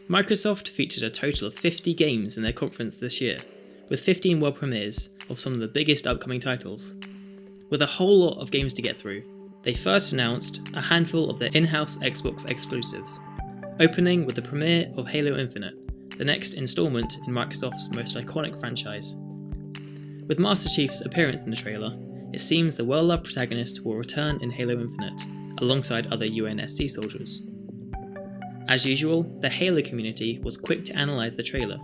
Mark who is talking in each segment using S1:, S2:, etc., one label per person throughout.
S1: Microsoft featured a total of 50 games in their conference this year, with 15 world premieres of some of the biggest upcoming titles. With a whole lot of games to get through, they first announced a handful of their in-house Xbox exclusives, opening with the premiere of Halo Infinite, the next installment in Microsoft's most iconic franchise. With Master Chief's appearance in the trailer, it seems the well-loved protagonist will return in Halo Infinite, alongside other UNSC soldiers. As usual, the Halo community was quick to analyse the trailer,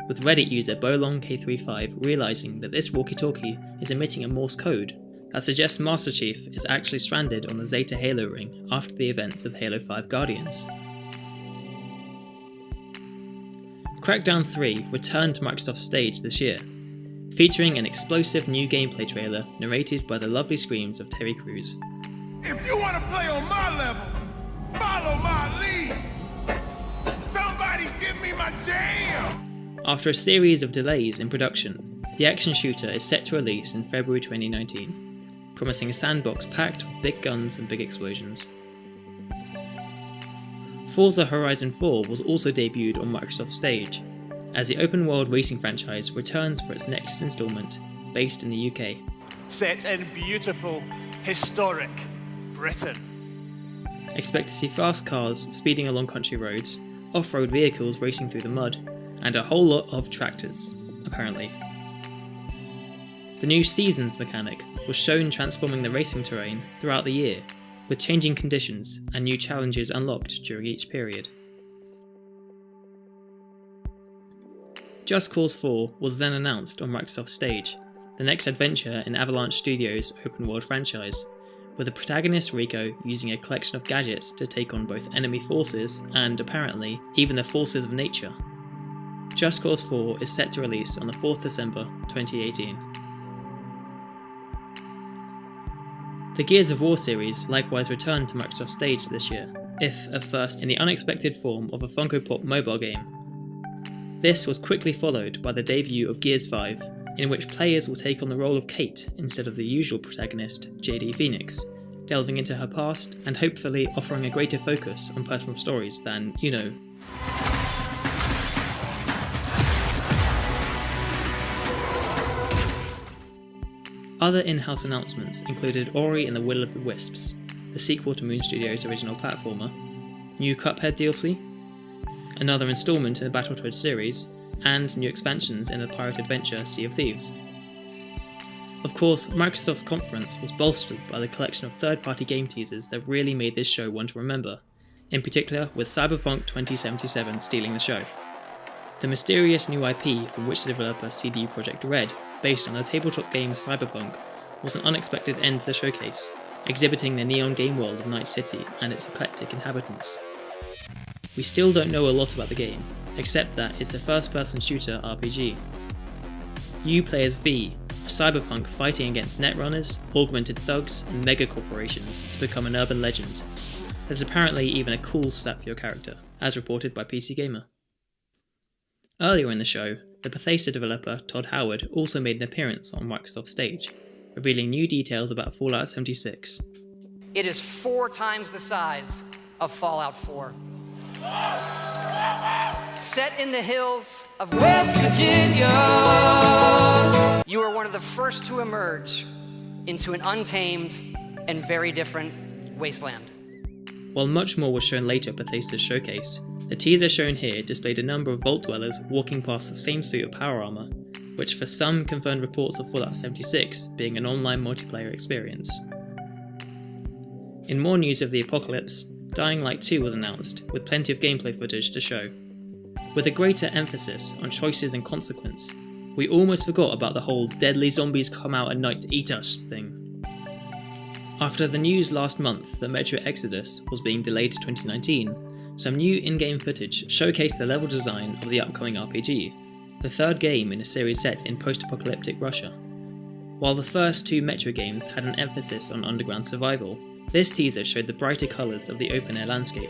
S1: with Reddit user BolongK35 realising that this walkie-talkie is emitting a Morse code that suggests Master Chief is actually stranded on the Zeta Halo ring after the events of Halo 5 Guardians. Crackdown 3 returned to Microsoft's stage this year, featuring an explosive new gameplay trailer narrated by the lovely screams of Terry Crews.
S2: If you want to play on my level, follow my lead. Somebody give me my jam!
S1: After a series of delays in production, the action shooter is set to release in February 2019, promising a sandbox packed with big guns and big explosions. Forza Horizon 4 was also debuted on Microsoft's stage, as the open-world racing franchise returns for its next installment, based in the UK.
S3: Set in beautiful, historic Britain.
S1: Expect to see fast cars speeding along country roads, off-road vehicles racing through the mud, and a whole lot of tractors, apparently. The new Seasons mechanic was shown transforming the racing terrain throughout the year, with changing conditions and new challenges unlocked during each period. Just Cause 4 was then announced on Microsoft's stage, the next adventure in Avalanche Studios' open-world franchise, with the protagonist Rico using a collection of gadgets to take on both enemy forces and, apparently, even the forces of nature. Just Cause 4 is set to release on the 4th December 2018. The Gears of War series likewise returned to Microsoft's stage this year, if at first in the unexpected form of a Funko Pop mobile game. This was quickly followed by the debut of Gears 5, in which players will take on the role of Kate instead of the usual protagonist, JD Phoenix, delving into her past and hopefully offering a greater focus on personal stories than, Other in-house announcements included Ori and the Will of the Wisps, the sequel to Moon Studios' original platformer, new Cuphead DLC, another installment in the Battletoads series, and new expansions in the pirate adventure Sea of Thieves. Of course, Microsoft's conference was bolstered by the collection of third-party game teasers that really made this show one to remember, in particular with Cyberpunk 2077 stealing the show. The mysterious new IP from which the developer CD Projekt Red, based on the tabletop game Cyberpunk, was an unexpected end to the showcase, exhibiting the neon game world of Night City and its eclectic inhabitants. We still don't know a lot about the game, except that it's a first-person shooter RPG. You play as V, a cyberpunk fighting against netrunners, augmented thugs, and mega-corporations to become an urban legend. There's apparently even a cool stat for your character, as reported by PC Gamer. Earlier in the show, the Bethesda developer Todd Howard also made an appearance on Microsoft's stage, revealing new details about Fallout 76.
S4: It is 4 times the size of Fallout 4. Set in the hills of West Virginia, you are one of the first to emerge into an untamed and very different wasteland.
S1: While much more was shown later at Bethesda's showcase, the teaser shown here displayed a number of Vault Dwellers walking past the same suit of power armor, which for some confirmed reports of Fallout 76 being an online multiplayer experience. In more news of the apocalypse, Dying Light 2 was announced, with plenty of gameplay footage to show. With a greater emphasis on choices and consequence, we almost forgot about the whole deadly zombies come out at night to eat us thing. After the news last month that Metro Exodus was being delayed to 2019, some new in-game footage showcased the level design of the upcoming RPG, the third game in a series set in post-apocalyptic Russia. While the first 2 Metro games had an emphasis on underground survival, this teaser showed the brighter colours of the open-air landscape,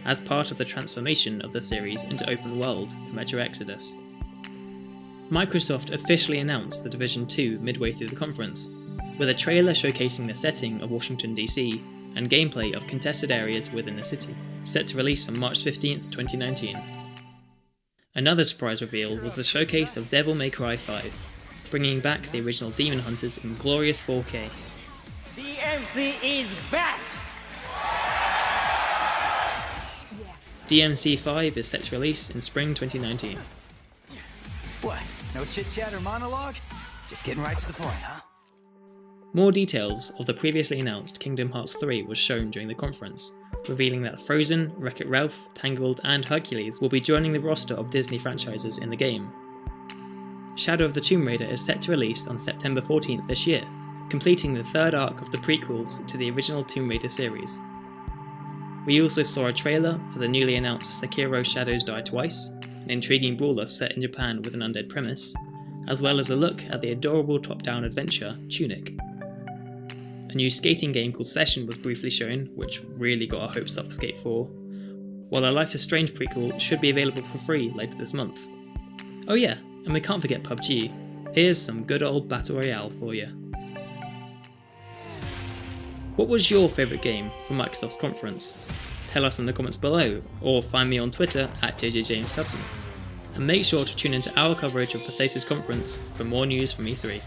S1: as part of the transformation of the series into open world for Metro Exodus. Microsoft officially announced The Division 2 midway through the conference, with a trailer showcasing the setting of Washington DC and gameplay of contested areas within the city, set to release on March 15th, 2019. Another surprise reveal was the showcase of Devil May Cry 5, bringing back the original Demon Hunters in glorious 4K.
S5: DMC is back!
S1: DMC 5 is set to release in spring 2019.
S6: What? No chit-chat or monologue? Just getting right to the point, huh?
S1: More details of the previously announced Kingdom Hearts 3 was shown during the conference, revealing that Frozen, Wreck-It Ralph, Tangled and Hercules will be joining the roster of Disney franchises in the game. Shadow of the Tomb Raider is set to release on September 14th this year, completing the third arc of the prequels to the original Tomb Raider series. We also saw a trailer for the newly announced Sekiro Shadows Die Twice, an intriguing brawler set in Japan with an undead premise, as well as a look at the adorable top-down adventure Tunic. A new skating game called Session was briefly shown, which really got our hopes up for Skate 4, while a Life is Strange prequel should be available for free later this month. Oh yeah, and we can't forget PUBG. Here's some good old Battle Royale for you. What was your favourite game from Microsoft's conference? Tell us in the comments below, or find me on Twitter at JJJamesSutton. And make sure to tune into our coverage of Bethesda's conference for more news from E3.